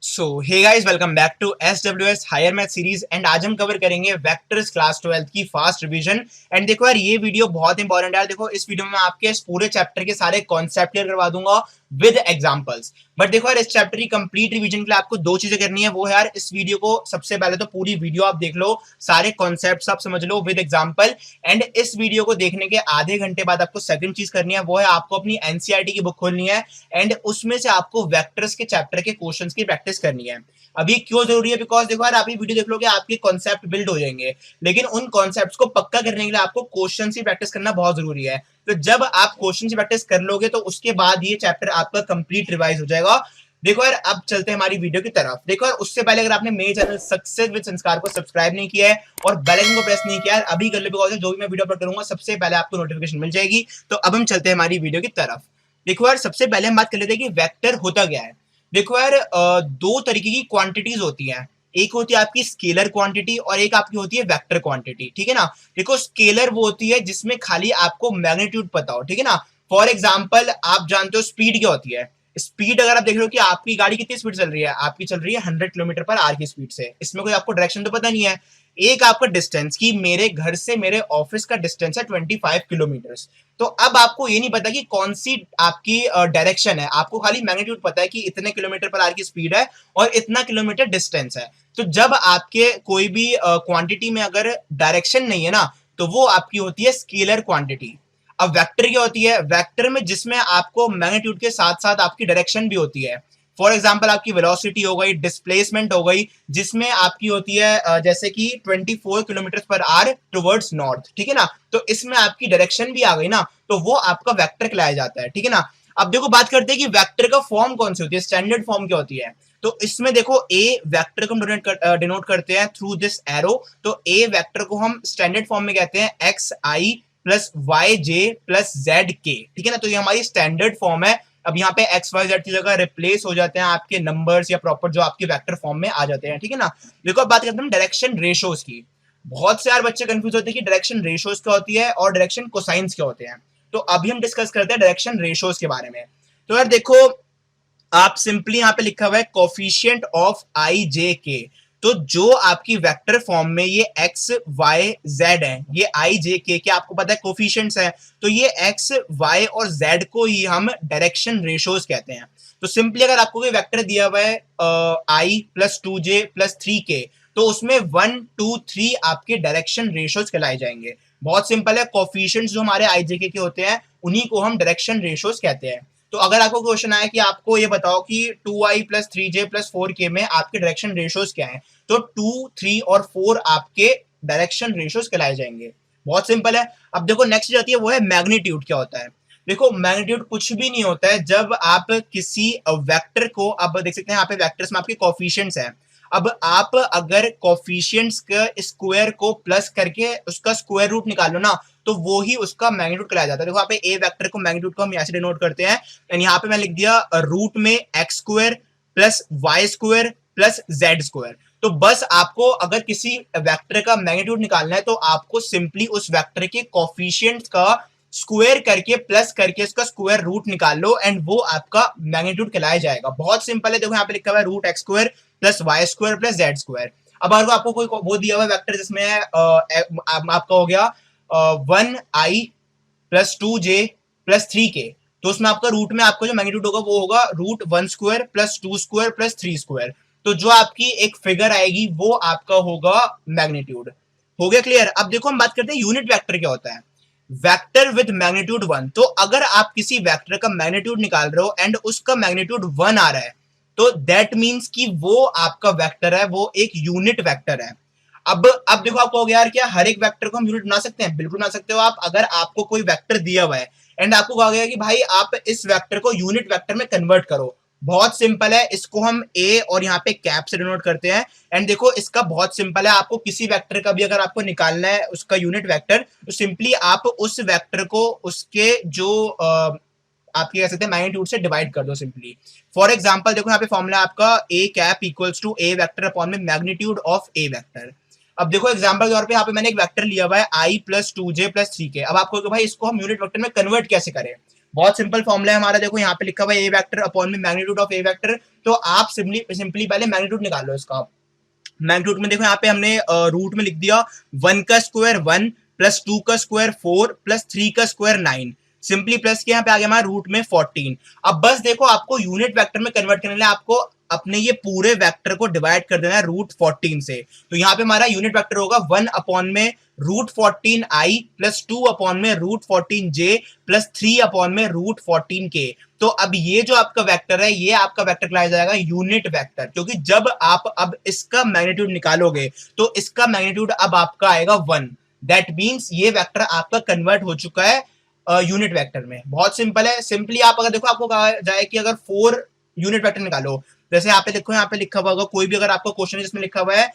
So hey guys, welcome back to SWS higher math series. And आज हम cover करेंगे vectors class 12 की fast revision. And देखो यार, ये वीडियो बहुत इंपॉर्टेंट है यार। देखो, इस वीडियो में मैं आपके इस पूरे चैप्टर के सारे कॉन्सेप्ट क्लियर करवा दूंगा विद एग्जांपल्स। बट देखो यार, इस चैप्टर की कंप्लीट रिवीजन के लिए आपको दो चीजें करनी है। वो है यार, इस वीडियो को सबसे पहले तो पूरी वीडियो आप देख लो, सारे कॉन्सेप्ट आप समझ लो विद एग्जाम्पल। एंड इस वीडियो को देखने के आधे घंटे बाद आपको सेकंड चीज करनी है, वो है आपको अपनी एनसीईआरटी की बुक खोलनी है एंड उसमें से आपको वेक्टर्स के चैप्टर के क्वेश्चंस की प्रैक्टिस करनी है। अभी क्यों जरूरी है? बिकॉज देखो यार, आप ये वीडियो देख लोगे, आपके कॉन्सेप्ट बिल्ड हो जाएंगे, लेकिन उन कॉन्सेप्ट्स को पक्का करने के लिए आपको क्वेश्चन की प्रैक्टिस करना बहुत जरूरी है। तो जब आप क्वेश्चन की प्रैक्टिस कर लोगे तो उसके बाद ये चैप्टर आपका कंप्लीट रिवाइज हो जाएगा। देखो यार, अब चलते हैं हमारी वीडियो की तरफ। देखो यार, उससे पहले अगर आपने मेरे चैनल सक्सेस विद संस्कार को सब्सक्राइब नहीं किया है और बेल आइकन को प्रेस नहीं किया है, अभी कर लो, बिकॉज जो भी मैं वीडियो अपलोड करूंगा सबसे पहले आपको नोटिफिकेशन मिल जाएगी। तो अब हम चलते हैं हमारी वीडियो की तरफ। देखो यार, सबसे पहले हम बात कर लेते हैं कि वेक्टर होता क्या है। देखो यार, दो तरीके की क्वांटिटीज होती हैं। एक होती है आपकी स्केलर क्वांटिटी और एक आपकी होती है वेक्टर क्वांटिटी, ठीक है ना। देखो, स्केलर वो होती है जिसमें खाली आपको मैग्नीट्यूड पता हो, ठीक है ना। फॉर एग्जाम्पल, आप जानते हो स्पीड क्या होती है। स्पीड अगर आप देख रहे हो कि आपकी गाड़ी कितनी स्पीड चल रही है, आपकी चल रही है 100 किलोमीटर पर आवर की स्पीड से, इसमें कोई आपको डायरेक्शन तो पता नहीं है। एक आपका डिस्टेंस कि मेरे घर से मेरे ऑफिस का डिस्टेंस है 25 किलोमीटर। तो अब आपको ये नहीं पता कि कौन सी आपकी डायरेक्शन है, आपको खाली मैग्नीट्यूड पता है कि इतने किलोमीटर पर आवर की स्पीड है और इतना किलोमीटर डिस्टेंस है। तो जब आपके कोई भी क्वांटिटी में अगर डायरेक्शन नहीं है ना, तो वो आपकी होती है स्केलर क्वांटिटी। अब वेक्टर क्या होती है? वेक्टर में जिसमें आपको मैग्नीट्यूड के साथ साथ आपकी डायरेक्शन भी होती है। फॉर एग्जाम्पल, आपकी वेलोसिटी हो गई, डिस्प्लेसमेंट हो गई, जिसमें आपकी होती है जैसे कि 24 kilometre per hour towards north, ठीक है ना। तो इसमें आपकी डायरेक्शन भी आ गई ना, तो वो आपका वेक्टर कहलाया जाता है, ठीक है ना। अब देखो, बात करते हैं कि वेक्टर का फॉर्म कौन सी होती है, स्टैंडर्ड फॉर्म क्या होती है। तो इसमें देखो, ए वेक्टर को हम डिनोट करते हैं थ्रू दिस एरो। तो ए वेक्टर को हम स्टैंडर्ड फॉर्म में कहते हैं एक्स आई प्लस वाई जे प्लस जेड के, ठीक है ना। तो ये हमारी स्टैंडर्ड फॉर्म है। अब यहाँ पे एक्स वाई जेड की जगह रिप्लेस हो जाते हैं आपके नंबर्स या प्रॉपर जो आपके वेक्टर फॉर्म में आ जाते हैं, ठीक है ना। देखो, अब बात करते हैं डायरेक्शन रेशोज की। बहुत से यार बच्चे कंफ्यूज होते हैं कि डायरेक्शन रेशोज क्या होती है और डायरेक्शन कोसाइंस क्या होते हैं। तो अभी हम डिस्कस करते हैं डायरेक्शन रेशोज के बारे में। तो यार देखो, आप सिंपली यहाँ पे लिखा हुआ है कोफिशिएंट ऑफ आई जे के। तो जो आपकी वेक्टर फॉर्म में ये एक्स वाई जेड है, ये आई जे के आपको पता है कोफिशिएंट्स है। तो ये एक्स वाई और जेड को ही हम डायरेक्शन रेशोज कहते हैं। तो सिंपली अगर आपको कोई वेक्टर दिया हुआ है आई प्लस 2j प्लस 3k, तो उसमें 1 2 3 आपके डायरेक्शन रेशोज कहलाए जाएंगे। बहुत सिंपल है, कोफिशिएंट्स जो हमारे आई जे के होते हैं उन्हीं को हम डायरेक्शन रेशोज कहते हैं। तो अगर आपको क्वेश्चन आया कि आपको ये बताओ कि 2i plus 3j plus 4k में आपके डायरेक्शन रेशोज क्या हैं, तो 2 3 और 4 आपके डायरेक्शन रेशोज कहलाए जाएंगे। बहुत सिंपल है। अब देखो, नेक्स्ट जाती है, वो है मैग्नीट्यूड क्या होता है। देखो, मैग्नीट्यूड कुछ भी नहीं होता है। जब आप किसी वेक्टर को, अब देख सकते हैं यहाँ पे वेक्टर्स में आपके कोफिशिएंट्स हैं। अब आप अगर कोफिशिएंट्स के स्क्वायर को प्लस करके उसका स्क्वायर रूट निकाल लो ना, तो वो ही उसका मैग्नीट्यूड कहलाया जाता है। देखो, यहाँ पे ए वेक्टर को मैग्नीट्यूड को हम ऐसे डिनोट करते हैं, एंड यहाँ पे मैं लिख दिया रूट में x square plus y square plus z square. तो बस आपको अगर किसी वेक्टर का मैग्नीट्यूड निकालना है, तो आपको सिंपली उस वेक्टर के कोफिशिएंट्स का स्क्वायर करके प्लस करके उसका स्क्वायर रूट निकाल लो, एंड वो आपका मैग्नीट्यूड कहलाया जाएगा। बहुत सिंपल है। देखो, यहाँ पे लिखा हुआ है root x square plus y square plus z square. अब अगर आपको कोई वो दिया हुआ वेक्टर जिसमें आपका हो गया 1i plus 2j plus 3k, तो उसमें आपका रूट में आपका जो मैग्नीट्यूड होगा वो होगा root 1 square plus 2 square plus 3 square. तो जो आपकी एक फिगर आएगी वो आपका होगा मैग्नीट्यूड। हो गया क्लियर? अब देखो, हम बात करते हैं यूनिट वेक्टर क्या होता है। Vector with magnitude 1। तो अगर आप किसी वेक्टर का मैग्नीट्यूड निकाल रहे हो एंड उसका मैग्नीट्यूड 1 आ रहा है, तो दैट मींस कि वो आपका वेक्टर है, वो एक यूनिट वेक्टर है। अब देखो, आप कहोगे यार, क्या हर एक वेक्टर को हम यूनिट बना सकते हैं? बिल्कुल बना सकते हो आप। अगर आपको कोई वेक्टर दिया हुआ है एंड आपको कहा गया कि भाई आप इस वेक्टर को यूनिट वेक्टर में कन्वर्ट करो, बहुत सिंपल है। इसको हम ए और यहाँ पे कैप से डिनोट करते हैं। एंड देखो, इसका बहुत सिंपल है। आपको किसी वेक्टर का भी अगर आपको निकालना है उसका यूनिट वेक्टर, तो सिंपली आप उस वेक्टर को उसके जो आपके कह सकते हैं मैग्नीट्यूड से डिवाइड कर दो सिंपली। फॉर एग्जांपल, देखो यहाँ पे फॉर्मूला आपका A cap equals to A vector upon में मैग्नीट्यूड ऑफ ए वेक्टर। अब देखो, एग्जांपल के तौर पे यहाँ पे मैंने एक वेक्टर लिया हुआ है आई प्लस 2j प्लस 3k। अब आपको भाई इसको हम यूनिट वेक्टर में कन्वर्ट कैसे करें, बहुत सिंपल फॉर्मूला है हमारा, देखो यहाँ पे लिखा हुआ है ए वेक्टर अपॉन में मैग्नीट्यूड ऑफ ए वेक्टर। तो आप सिंपली पहले मैग्नीट्यूड निकाल लो इसका। मैग्नीट्यूड में देखो यहाँ पे हमने रूट में लिख दिया 1 का स्क्वायर 1 प्लस 2 का स्क्वायर 4 प्लस 3 का स्क्वायर 9, सिंपली प्लस के यहाँ पे आ गया हमारा रूट में 14। अब बस देखो आपको यूनिट वेक्टर में कन्वर्ट करने के लिए आपको अपने ये पूरे वेक्टर को डिवाइड कर देना है रूट 14 से। तो यहाँ पे हमारा यूनिट वेक्टर होगा 1 अपॉन में रूट 14 आई प्लस 2 अपॉन में रूट 14 जे प्लस 3 अपॉन में रूट 14 के। तो अब ये जो आपका वेक्टर है ये आपका वेक्टर कहलाया जाएगा यूनिट वेक्टर, क्योंकि जब आप अब इसका मैग्नीट्यूड निकालोगे तो इसका मैग्नीट्यूड अब आपका आएगा 1। दैट मींस ये वेक्टर आपका कन्वर्ट हो चुका है यूनिट वेक्टर में। बहुत सिंपल है। सिंपली आप अगर देखो आपको कहा जाए कि अगर 4 यूनिट वेक्टर निकालो, जैसे यहाँ पे देखो यहाँ पे लिखा हुआ होगा कोई भी अगर आपका क्वेश्चन है जिसमें लिखा हुआ है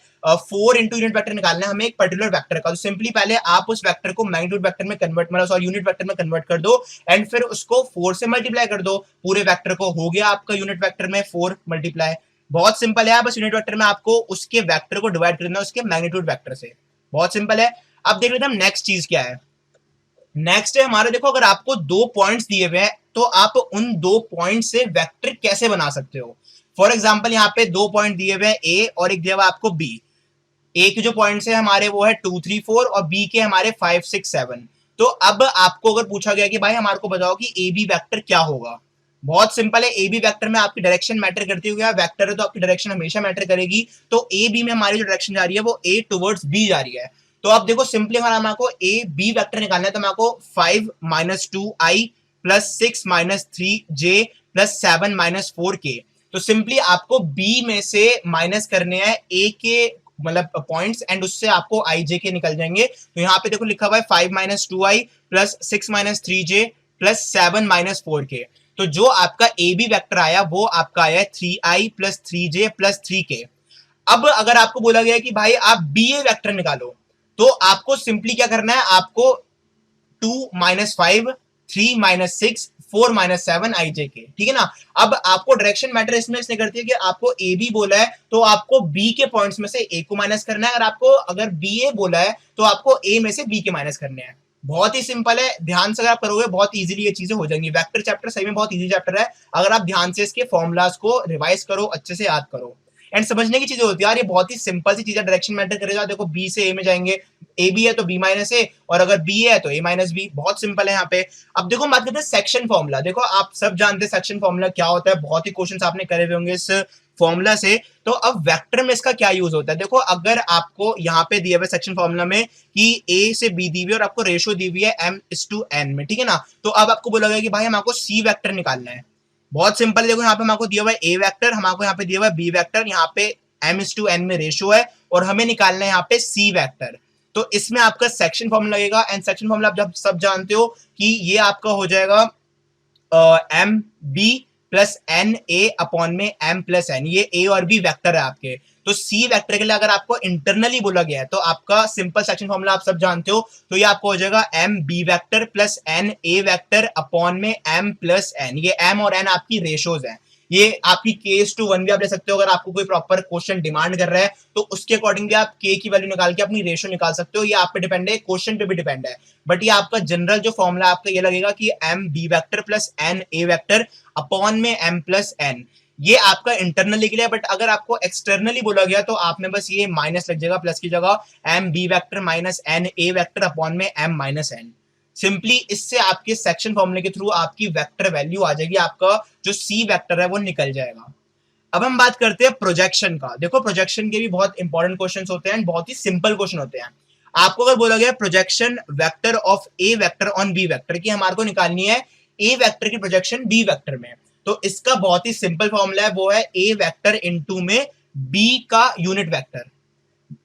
4 इंटू यूनिट वेक्टर निकालना है हमें एक पर्टिकुलर वेक्टर का, तो सिंपली पहले आप उस वेक्टर को मैग्नीट्यूड वेक्टर में कन्वर्ट मतलब सॉरी यूनिट वेक्टर में कन्वर्ट कर दो एंड फिर उसको 4 से मल्टीप्लाई कर दो पूरे वेक्टर को, हो गया आपका यूनिट वेक्टर में 4 मल्टीप्लाई। बहुत सिंपल है, बस यूनिट वेक्टर में आपको उसके वेक्टर को डिवाइड करना है उसके मैग्नीट्यूड वेक्टर से। बहुत सिंपल है। अब देख लेते हैं हम नेक्स्ट चीज क्या है। नेक्स्ट है हमारे देखो अगर आपको 2 पॉइंट्स दिए हुए हैं तो आप उन 2 पॉइंट से वेक्टर कैसे बना सकते हो। फॉर एग्जाम्पल यहाँ पे 2 पॉइंट दिए हुए हैं ए और एक दिया हुआ आपको बी। ए के जो पॉइंट्स है हमारे वो है 2 3 4 और बी के हमारे 5 6 7। तो अब आपको अगर पूछा गया कि भाई हमारे को बताओ कि ए बी वेक्टर क्या होगा, बहुत सिंपल है। ए बी वेक्टर में आपकी डायरेक्शन मैटर करती है, वेक्टर है तो आपकी डायरेक्शन हमेशा मैटर करेगी। तो ए बी में हमारी जो डायरेक्शन जा रही है वो ए टुवर्ड्स बी जा रही है। तो अब देखो सिंपली अगर हमको ए बी वेक्टर निकालना है तो हमको 5 माइनस 2 आई प्लस 6 माइनस 3 जे प्लस 7 माइनस 4 के। तो सिंपली आपको बी में से माइनस करने हैं ए के मतलब पॉइंट्स एंड उससे आपको आई जे के निकल जाएंगे। तो यहाँ पे देखो लिखा हुआ है 5 माइनस 2 आई प्लस 6 माइनस 3 जे प्लस 7 माइनस 4 के। तो जो आपका ए बी वेक्टर आया वो आपका आया 3 आई प्लस 3 जे प्लस 3 के। अब अगर आपको बोला गया कि भाई आप बी ए वेक्टर निकालो तो आपको सिंपली क्या करना है, आपको 2 माइनस 5 3 माइनस 6 4 माइनस 7 आई जे के, ठीक है ना। अब आपको डायरेक्शन मैटर इसमें इसलिए करती है कि आपको ए बी बोला है तो आपको बी के पॉइंट्स में से ए को माइनस करना है, अगर बी ए बोला है तो आपको ए में से बी के माइनस करने हैं। बहुत ही सिंपल है, ध्यान से अगर आप करोगे बहुत इजीली ये चीजें हो जाएंगी। वेक्टर चैप्टर सही में बहुत इजी चैप्टर है, अगर आप ध्यान से इसके फॉर्मुलाज को रिवाइज करो, अच्छे से याद करो एंड समझने की चीजें होती है यार। ये बहुत ही सिंपल सी चीज है, डायरेक्शन मैटर करेगा। देखो बी से ए में जाएंगे, ए बी है तो बी माइनस ए और अगर बी है तो ए माइनस बी, बहुत सिंपल है यहाँ पे। अब देखो बात करते हैं सेक्शन फॉर्मूला। देखो आप सब जानते हैं सेक्शन फॉर्मूला क्या होता है, बहुत ही क्वेश्चन आपने करे हुए होंगे इस फॉर्मूला से। तो अब वेक्टर में इसका क्या यूज होता है, देखो अगर आपको यहाँ पे दिया हुआ सेक्शन फॉर्मूला में कि ए से बी दी हुई है और आपको रेशियो दी हुई है m/n में, ठीक है ना। तो अब आपको बोला गया कि भाई हमको सी वेक्टर निकालना है। बहुत सिंपल है, देखो यहाँ पे हमको दिया हुआ है ए वेक्टर, हमको यहाँ पे दिया हुआ है बी वेक्टर, यहाँ पे m/n में रेशियो है और हमें निकालना है यहाँ पे सी वेक्टर। तो इसमें आपका सेक्शन फॉर्मूला लगेगा एंड सेक्शन फॉर्मूला आप जब सब जानते हो कि ये आपका हो जाएगा m b plus n a upon में एम प्लस एन। ये ए और बी वेक्टर है आपके। तो सी वेक्टर के लिए अगर आपको इंटरनली बोला गया है तो आपका सिंपल सेक्शन फॉर्मूला आप सब जानते हो, तो ये आपको हो जाएगा m b vector plus n a vector upon में एम प्लस एन। ये एम और एन आपकी रेशोज है। ये आपकी k/1 भी आप ले सकते हो, अगर आपको कोई प्रॉपर क्वेश्चन डिमांड कर रहा है तो उसके अकॉर्डिंग भी आप k की वैल्यू निकाल के अपनी रेशियो निकाल सकते हो। ये आप पे डिपेंड है, क्वेश्चन पे भी डिपेंड है। बट ये आपका जनरल जो फॉर्मूला आपका ये लगेगा कि m b vector plus n a vector upon में एम प्लस एन। ये आपका इंटरनली के लिए, बट अगर आपको एक्सटर्नली बोला गया तो आप में बस ये माइनस लग जाएगा, प्लस की जगह m b vector minus n a vector upon में एम माइनस एन। सिंपली इससे आपके सेक्शन फॉर्मूले के थ्रू आपकी वेक्टर वैल्यू आ जाएगी, आपका जो सी वेक्टर है वो निकल जाएगा। अब हम बात करते हैं प्रोजेक्शन का। देखो प्रोजेक्शन के भी बहुत इंपॉर्टेंट क्वेश्चंस होते हैं, बहुत ही सिंपल क्वेश्चन होते हैं। आपको अगर बोला गया projection vector of A vector on b vector की हमारे को निकालनी है ए वेक्टर की प्रोजेक्शन बी वेक्टर में, तो इसका बहुत ही सिंपल फॉर्मूला है, वो है ए वेक्टर इनटू में बी का यूनिट वेक्टर।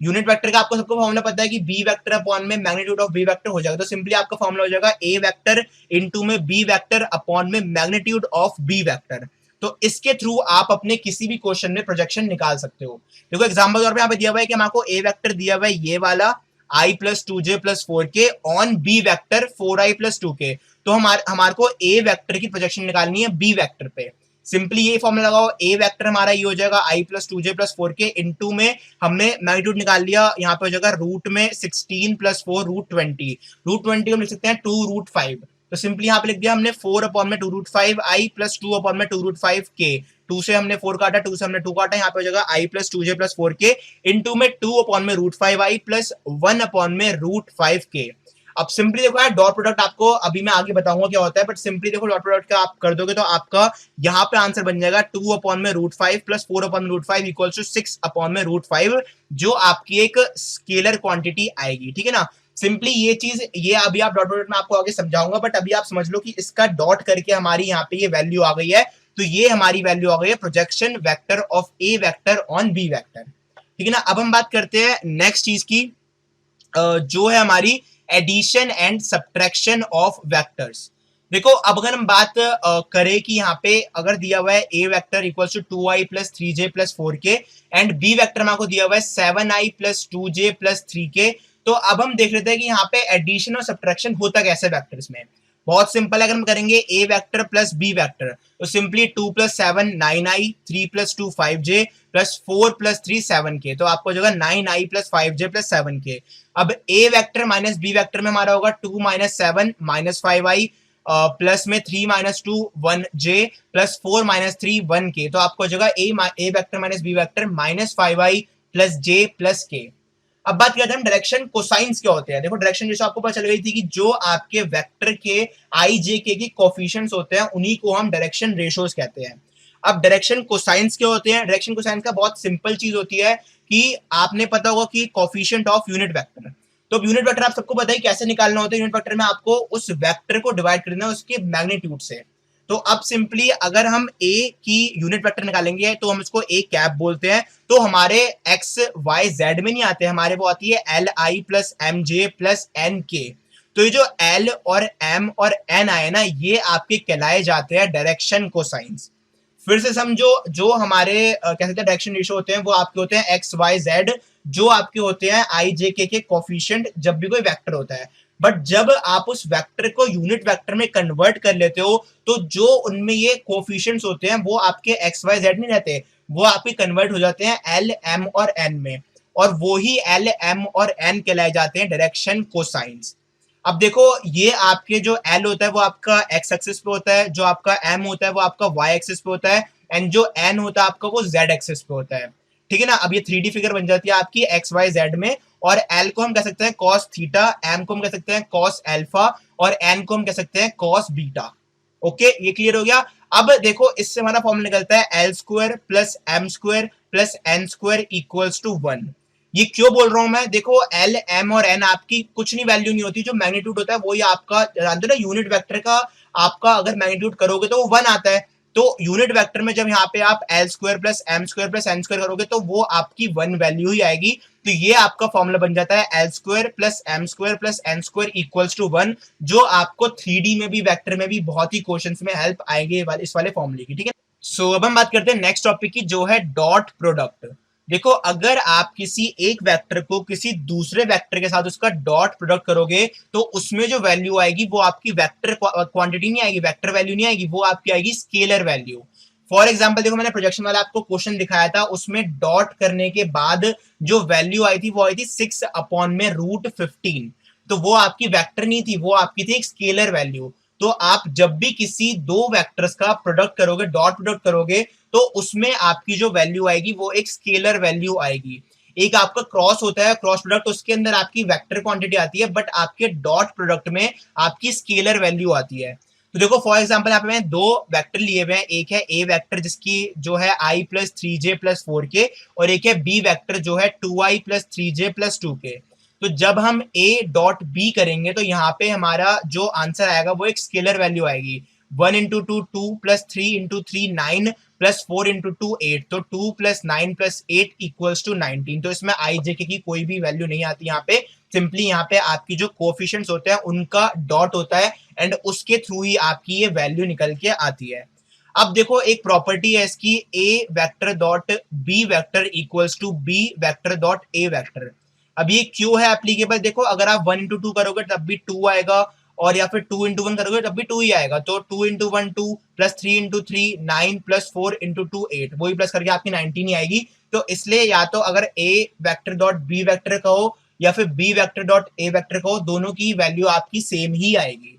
यूनिट वेक्टर का आपको सबको फॉर्मूला पता है कि बी वेक्टर अपॉन में मैग्नीट्यूड ऑफ बी वेक्टर हो जाएगा। तो सिंपली आपका फॉर्मूला हो जाएगा ए वेक्टर इनटू में बी वेक्टर अपॉन में मैग्नीट्यूड ऑफ बी वेक्टर। तो इसके थ्रू आप अपने किसी भी क्वेश्चन में प्रोजेक्शन निकाल सकते हो। देखो एग्जांपल तौर पे यहाँ पे दिया हुआ है कि हमको ए वेक्टर दिया हुआ है ये वाला i plus 2j plus 4k on b vector 4i plus 2k। तो हमारे को ए वेक्टर की प्रोजेक्शन निकालनी है बी वेक्टर पे। सिंपली ये फॉर्मूला लगाओ, ए वेक्टर हमारा ये हो जाएगा i plus 2j plus 4k into में हमने मैग्नीट्यूड निकाल लिया, यहाँ पे हो जाएगा रूट में 16 प्लस 4 रूट 20। रूट 20 को लिख सकते हैं 2 रूट 5। तो सिंपली यहाँ पे लिख दिया हमने 4 अपॉन में 2 रूट 5 आई प्लस 2 अपॉन में 2 रूट 5 के। 2 से हमने 4 काटा, 2 से हमने 2 काटा, यहाँ पे हो जाएगा आई प्लस 2 जे प्लस 4 के इंटू में 2 अपॉन में रूट 5 आई प्लस 1 अपॉन में रूट 5 के। अब सिंपली देखो यार, डॉट प्रोडक्ट आपको अभी मैं आगे बताऊंगा क्या होता है, बट सिंपली देखो डॉट प्रोडक्ट का आप कर दोगे तो आपका यहाँ पे आंसर बन जाएगा 2 अपॉन में रूट 5 प्लस 4 अपॉन में रूट 5 इक्वल टू 6 अपॉन में रूट 5, जो आपकी एक स्केलर क्वांटिटी आएगी। ठीक है ना, सिंपली ये चीज, ये अभी आप डॉट प्रोडक्ट में आपको आगे समझाऊंगा, बट अभी आप समझ लो कि इसका डॉट करके हमारी यहाँ पे ये वैल्यू आ गई है। तो ये हमारी वैल्यू आ गई है projection vector of A vector on b vector. ठीक है ना, अब हम बात करते हैं नेक्स्ट चीज की, जो है हमारी addition and subtraction of vectors. देखो अब अगर हम बात करें कि यहाँ पे अगर दिया हुआ है ए vector equals to 2i plus 3j plus 4k and B vector में आपको दिया हुआ है 7i plus 2j plus 3k, तो अब हम देख लेते हैं कि यहाँ पे एडिशन और सब्ट्रैक्शन होता कैसे वेक्टर्स में। बहुत सिंपल है, अगर हम करेंगे ए वेक्टर प्लस बी वेक्टर तो simply 2 plus 7 9i, 3 plus 2 5j plus 4 plus 3 7k, तो आपको जो 9i plus 5j plus 7k। अब ए वेक्टर माइनस बी वेक्टर में हमारा होगा 2 माइनस 7 माइनस 5i प्लस में 3 minus 2 1j plus 4 minus 3 1k, तो आपको जगह A vector minus B vector minus 5i plus j plus k। अब बात करते हैं हम डायरेक्शन कोसाइंस क्या होते हैं। देखो डायरेक्शन जैसे आपको पता चल गई थी कि जो आपके वेक्टर के आई जे के कोफिशिएंट्स होते हैं उन्हीं को हम डायरेक्शन रेशियोज कहते हैं। अब डायरेक्शन कोसाइंस क्या होते हैं? डायरेक्शन कोसाइंस का बहुत सिंपल चीज होती है कि आपने पता होगा कि कोफिशिएंट ऑफ यूनिट वेक्टर, तो यूनिट वेक्टर आप सबको पता है कैसे निकालना होता है। यूनिट वेक्टर में आपको उस वेक्टर को डिवाइड करना है उसके मैग्नीट्यूड से। तो अब सिंपली अगर हम a की यूनिट वेक्टर निकालेंगे तो हम इसको a कैप बोलते हैं। तो हमारे x y z में नहीं आते, हमारे वो आती है l i plus m j plus n k. तो ये जो l और m और n आए ना, ये आपके कहलाए जाते हैं डायरेक्शन कोसाइंस। फिर से समझो, जो हमारे कह सकते हैं डायरेक्शन रेशियो होते हैं वो आपके होते हैं एक्स वाई जेड, जो आपके होते हैं आई जे के कोफिशिएंट जब भी कोई वेक्टर होता है। बट जब आप उस वेक्टर को यूनिट वेक्टर में कन्वर्ट कर लेते हो तो जो उनमें ये कोफिशिएंट्स होते हैं वो आपके एक्स वाई जेड नहीं रहते, वो आपके कन्वर्ट हो जाते हैं एल एम और एन में, और वो ही एल एम और एन कहलाए जाते हैं डायरेक्शन कोसाइंस। अब देखो ये आपके जो एल होता है वो आपका एक्स एक्सिस पे होता है, जो आपका एम होता है वो आपका वाई एक्सिस पे होता है, एंड जो एन होता है आपका वो जेड एक्सिस पे होता है। ठीक है ना, अब ये 3D फिगर बन जाती है आपकी एक्स वाई जेड में, और एल को हम कह सकते हैं कॉस थीटा, एम को हम कह सकते हैं कॉस एल्फा, और एन को हम कह सकते हैं कॉस बीटा। ओके, ये क्लियर हो गया। अब देखो इससे हमारा फॉर्मूला निकलता है l square plus m square plus n square equals to 1। ये क्यों बोल रहा हूं मैं? देखो एल एम और एन आपकी कुछ नहीं वैल्यू नहीं होती, जो मैग्नीट्यूड होता है वही आपका, जानते हो ना यूनिट वेक्टर का आपका अगर मैग्नीट्यूड करोगे तो वो 1 आता है। तो यूनिट वेक्टर में जब यहाँ पे आप l square plus m square plus n square करोगे तो वो आपकी 1 वैल्यू ही आएगी। तो ये आपका फॉर्मूला बन जाता है l square plus m square plus n square equals to 1, जो आपको 3D में भी वेक्टर में भी बहुत ही क्वेश्चंस में हेल्प आएंगे इस वाले फॉर्मूले की। ठीक है, सो अब हम बात करते हैं नेक्स्ट टॉपिक की, जो है डॉट प्रोडक्ट। देखो अगर आप किसी एक वेक्टर को किसी दूसरे वेक्टर के साथ उसका डॉट प्रोडक्ट करोगे तो उसमें जो वैल्यू आएगी वो आपकी वेक्टर क्वांटिटी नहीं आएगी, वेक्टर वैल्यू नहीं आएगी, वो आपकी आएगी स्केलर वैल्यू। फॉर एग्जाम्पल देखो मैंने प्रोजेक्शन वाला आपको क्वेश्चन दिखाया था, उसमें डॉट करने के बाद जो वैल्यू आई थी वो आई थी 6 अपॉन में रूट 15, तो वो आपकी वेक्टर नहीं थी, वो आपकी थी एक स्केलर वैल्यू। तो आप जब भी किसी दो वेक्टर्स का प्रोडक्ट करोगे, डॉट प्रोडक्ट करोगे, तो उसमें आपकी जो वैल्यू आएगी वो एक स्केलर वैल्यू आएगी। एक आपका क्रॉस होता है, क्रॉस प्रोडक्ट, उसके अंदर आपकी वेक्टर क्वांटिटी आती है, बट आपके डॉट प्रोडक्ट में आपकी स्केलर वैल्यू आती है। तो देखो फॉर एग्जांपल यहाँ पे मैंने दो वेक्टर लिए हुए हैं, एक है ए वेक्टर जिसकी जो है आई प्लस 3j प्लस 4k, और एक है बी वेक्टर जो है 2i plus 3j plus 2k। तो जब हम a डॉट बी करेंगे तो यहाँ पे हमारा जो आंसर आएगा वो एक स्केलर वैल्यू आएगी। 1 into 2 2 plus 3 into 3 9 plus 4 into 2 8, तो 2 प्लस 9 प्लस 8 इक्वल्स टू 19। तो इसमें आई जे के की कोई भी वैल्यू नहीं आती यहाँ पे, सिंपली यहाँ पे आपकी जो कोफिशिएंट्स होते हैं उनका डॉट होता है, एंड उसके थ्रू ही आपकी ये वैल्यू निकल के आती है। अब देखो एक प्रॉपर्टी है इसकी, A vector dot B vector equals to B vector dot A vector. अब ये क्यों है एप्लीकेबल? देखो अगर आप 1 इंटू 2 करोगे तब भी 2 आएगा, और या फिर 2 इंटू 1 करोगे तब भी 2 ही आएगा। तो 2 into 1 2 plus 3 into 3 9 plus 4 into 2 8, वही प्लस करके आपकी 19 ही आएगी। तो इसलिए या तो अगर a vector dot B vector कहो या फिर बी वेक्टर डॉट ए वेक्टर कहो, दोनों की वैल्यू आपकी सेम ही आएगी।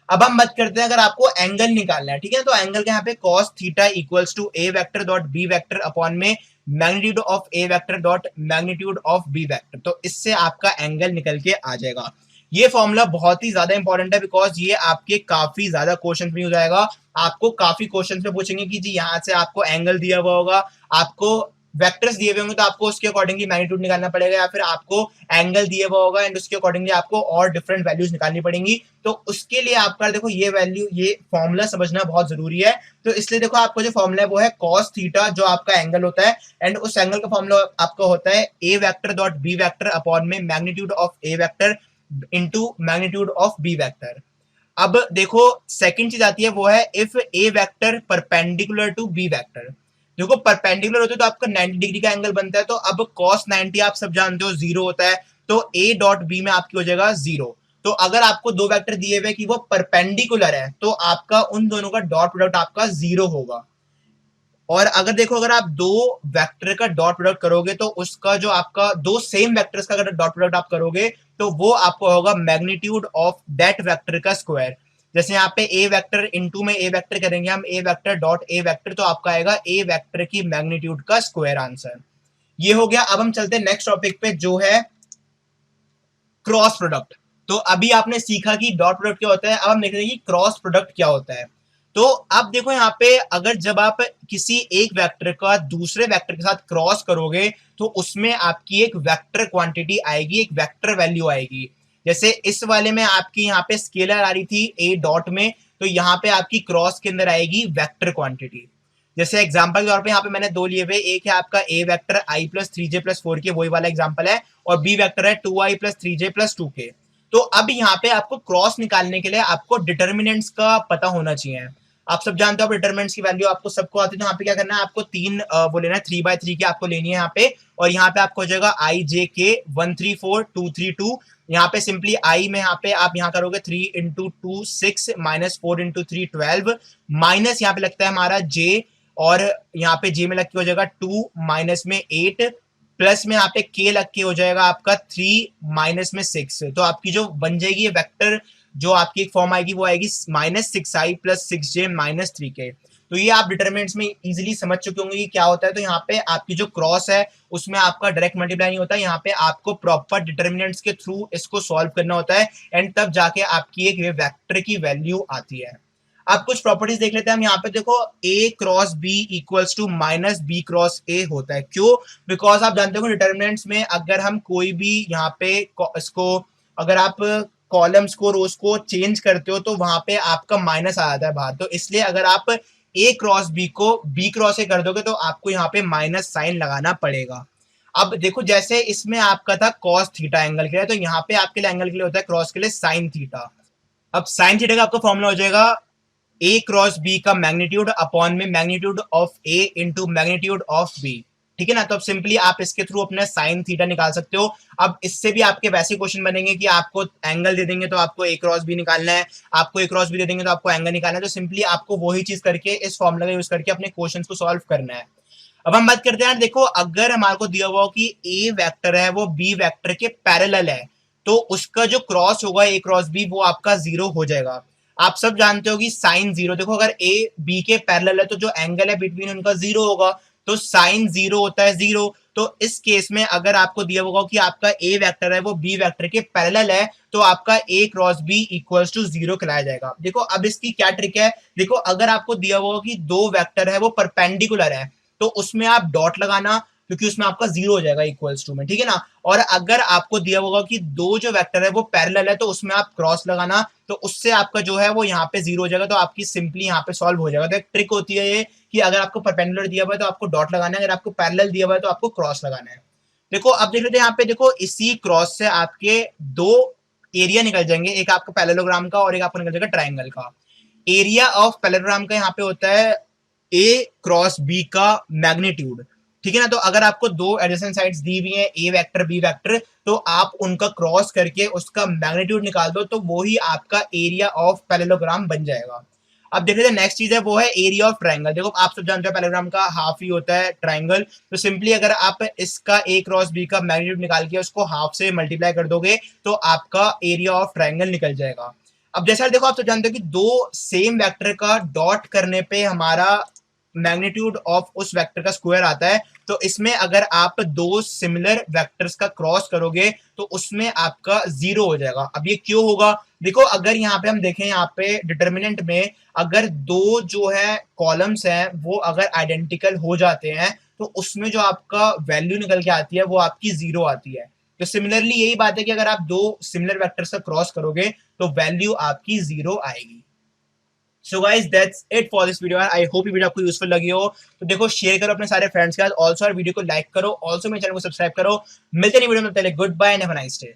अब हम बात करते हैं अगर आपको एंगल निकालना है, ठीक है, तो एंगल का यहाँ पे cos theta equals to A vector dot B vector upon में magnitude of A vector dot magnitude of B vector, तो इससे आपका एंगल निकल के आ जाएगा। ये फॉर्मूला बहुत ही ज्यादा इंपॉर्टेंट है बिकॉज ये आपके काफी ज्यादा क्वेश्चन में हो जाएगा। आपको काफी क्वेश्चन में पूछेंगे कि जी यहाँ से आपको एंगल दिया हुआ होगा, आपको वेक्टर्स दिए हुए होंगे तो आपको उसके अकॉर्डिंगली मैग्नीट्यूड निकालना पड़ेगा, या फिर आपको एंगल दिए हुआ होगा एंड उसके अकॉर्डिंगली आपको और डिफरेंट वैल्यूज निकालनी पड़ेंगी। तो उसके लिए आपका देखो ये वैल्यू, ये फॉर्मूला समझना बहुत जरूरी है। तो इसलिए देखो आपका जो फॉर्मूला है वो है cos थीटा, जो आपका एंगल होता है, एंड उस एंगल का फॉर्मूला आपका होता है ए vector dot B vector upon में magnitude of A vector into magnitude of B vector. अब देखो सेकंड चीज आती है वो है if A vector perpendicular to B vector. देखो परपेंडिकुलर होते तो आपका 90 डिग्री का एंगल बनता है, तो अब cos 90 आप सब जानते हो जीरो होता है, तो a डॉट बी में आपकी हो जाएगा जीरो। तो अगर आपको दो वेक्टर दिए हुए कि वो परपेंडिकुलर है तो आपका उन दोनों का डॉट प्रोडक्ट आपका जीरो होगा। और अगर देखो अगर आप दो वेक्टर का डॉट प्रोडक्ट करोगे तो उसका जो आपका दो सेम वेक्टर्स का अगर डॉट प्रोडक्ट आप करोगे तो वो आपको होगा मैग्नीट्यूड ऑफ दैट वेक्टर का स्क्वायर। जैसे यहाँ पे ए वेक्टर इनटू में ए वेक्टर करेंगे हम, ए वेक्टर डॉट ए वेक्टर, तो आपका आएगा ए वेक्टर की मैग्नीट्यूड का स्क्वायर आंसर। ये हो गया। अब हम चलते हैं नेक्स्ट टॉपिक पे जो है क्रॉस प्रोडक्ट। तो अभी आपने सीखा कि डॉट प्रोडक्ट क्या होता है, अब हम देख रहे हैं कि क्रॉस प्रोडक्ट क्या होता है। तो अब देखो यहाँ पे अगर जब आप किसी एक वेक्टर का दूसरे वेक्टर के साथ क्रॉस करोगे तो उसमें आपकी एक वेक्टर क्वांटिटी आएगी, एक वेक्टर वैल्यू आएगी। जैसे इस वाले में आपकी यहाँ पे स्केलर आ रही थी ए डॉट में, तो यहाँ पे आपकी क्रॉस के अंदर आएगी वेक्टर क्वांटिटी। जैसे एग्जांपल के तौर पे यहाँ पे मैंने दो लिए हुए, एक है आपका a vector i plus three j plus four k, वही वाला एग्जांपल है, और बी वेक्टर है two i plus three j plus two k. तो अब यहाँ पे आपको क्रॉस निकालने के लिए आपको डिटर्मिनेंट्स का पता होना चाहिए। आप सब जानते हो डिटर्मिनेंट्स की वैल्यू आपको सबको आती है, तो यहाँ पे क्या करना है, आपको तीन वो लेना है, 3/3 की आपको लेनी है यहाँ पे, और यहाँ पे आपको हो जाएगा आई जे के 134 232। यहाँ पे सिंपली आई में यहाँ पे आप यहाँ करोगे 3 इंटू 2 6 माइनस 4 इंटू 3 12 माइनस यहाँ पे लगता है हमारा जे, और यहाँ पे जे में लग के हो जाएगा 2 माइनस में 8 प्लस में यहाँ पे के लग के हो जाएगा आपका 3 माइनस में 6। तो आपकी जो बन जाएगी वेक्टर जो आपकी एक फॉर्म आएगी वो आएगी -6i plus 6j minus 3k। तो ये आप डिटरमिनेंट्स में इजीली समझ चुके होंगे कि क्या होता है। तो यहाँ पे आपकी जो क्रॉस है उसमें आपका डायरेक्ट मल्टीप्लाई नहीं होता, यहाँ पे आपको प्रॉपर डिटरमिनेंट्स के थ्रू इसको सॉल्व करना होता है, एंड तब जाके आपकी एक वेक्टर की वैल्यू आती है। अब कुछ प्रॉपर्टीज देख लेते हैं हम। यहाँ पे देखो a cross b equals to minus b cross a होता है। क्यों? बिकॉज आप जानते हो डिटर्मिनेंट्स में अगर हम कोई भी यहाँ पे इसको अगर आप कॉलम्स को रोज को चेंज करते हो तो वहां पे आपका माइनस आ जाता है बाहर। तो इसलिए अगर आप a क्रॉस b को b क्रॉस a कर दोगे तो आपको यहाँ पे माइनस साइन लगाना पड़ेगा। अब देखो जैसे इसमें आपका था cos थीटा एंगल के लिए, तो यहाँ पे आपके लिए एंगल के लिए होता है क्रॉस के लिए साइन थीटा। अब साइन थीटा का आपका फॉर्मूला हो जाएगा ए क्रॉस बी का मैग्नीट्यूड अपॉन में magnitude of a into magnitude of b. ठीक है ना। तो अब सिंपली आप इसके थ्रू अपने साइन थीटा निकाल सकते हो। अब इससे भी आपके वैसे क्वेश्चन बनेंगे कि आपको एंगल दे देंगे तो आपको ए क्रॉस बी निकालना है, आपको ए क्रॉस बी दे देंगे तो आपको एंगल निकालना है। तो सिंपली आपको वही चीज करके इस फॉर्मूला का यूज करके अपने क्वेश्चन को सॉल्व करना है। अब हम बात करते हैं, देखो अगर हमारे को दिया हुआ हो कि ए वेक्टर है वो बी वेक्टर के पैरेलल है तो उसका जो क्रॉस होगा ए क्रॉस बी वो आपका जीरो हो जाएगा। आप सब जानते हो कि साइन जीरो, देखो अगर ए बी के पैरेलल है तो जो एंगल है बिटवीन उनका जीरो होगा, तो साइन जीरो होता है जीरो। तो इस केस में अगर आपको दिया होगा कि आपका ए वेक्टर है वो बी वेक्टर के पैरेलल है तो आपका A cross B equals to zero कहलाया जाएगा। देखो अब इसकी क्या ट्रिक है, देखो अगर आपको दिया होगा कि दो वेक्टर है वो परपेंडिकुलर है तो उसमें आप डॉट लगाना, क्योंकि उसमें आपका जीरो हो जाएगा इक्वल्स टू में, ठीक है ना। और अगर आपको दिया होगा कि दो जो वेक्टर है वो पैरेलल है तो उसमें आप क्रॉस लगाना, तो उससे आपका जो है वो यहाँ पे जीरो हो जाएगा, तो आपकी सिंपली यहाँ पे सॉल्व हो जाएगा। तो एक ट्रिक होती है ये कि अगर आपको परपेंडिकुलर दिया हुआ है तो आपको डॉट लगाना है, अगर आपको पैरेलल दिया हुआ है तो आपको क्रॉस लगाना है। देखो अब देख लेते हैं यहाँ पे, देखो इसी क्रॉस से आपके दो एरिया निकल जाएंगे, एक आपका पैरेललोग्राम का और एक आपका निकल जाएगा ट्राइंगल का। एरिया ऑफ पैरेललोग्राम का यहाँ पे होता है ए क्रॉस बी का मैग्नीट्यूड, ठीक है ना। तो अगर आपको दो एडजेसेंट साइड्स दी हुई हैं ए वेक्टर बी वेक्टर, तो आप उनका क्रॉस करके उसका मैग्नीट्यूड निकाल दो तो वो ही आपका एरिया ऑफ पैरेललोग्राम बन जाएगा। अब देख लेते हैं नेक्स्ट चीज है वो है एरिया ऑफ ट्राइंगल। देखो आप सब जानते हो पैरेललोग्राम का हाफ ही होता है ट्राइंगल, तो सिंपली अगर आप इसका ए क्रॉस बी का मैग्नीट्यूड निकाल के उसको हाफ से मल्टीप्लाई कर दोगे तो आपका एरिया ऑफ ट्राइंगल निकल जाएगा। अब जैसा देखो, आप तो जानते हो कि दो सेम वेक्टर का डॉट करने पे हमारा मैग्नीट्यूड ऑफ उस वेक्टर का स्क्वायर आता है। तो इसमें अगर आप दो सिमिलर वेक्टर्स का क्रॉस करोगे तो उसमें आपका 0 हो जाएगा। अब ये क्यों होगा? देखो, अगर यहाँ पे हम देखें, यहाँ पे डिटर्मिनेंट में अगर दो जो है कॉलम्स हैं वो अगर आइडेंटिकल हो जाते हैं तो उसमें जो आपका वैल्यू निकल के आती है वो आपकी 0 आती है। तो सिमिलरली यही बात है कि अगर आप दो सिमिलर वेक्टर्स का क्रॉस करोगे तो वैल्यू आपकी 0 आएगी। So guys, that's it for this video. I hope ये वीडियो आपको यूजफुल लगी हो। तो देखो, शेयर करो अपने सारे फ्रेंड्स के साथ, ऑल्सो वीडियो को लाइक करो, ऑल्सो मेरे चैनल को सब्सक्राइब करो। मिलते हैं वीडियो में, पहले goodbye and have a nice day.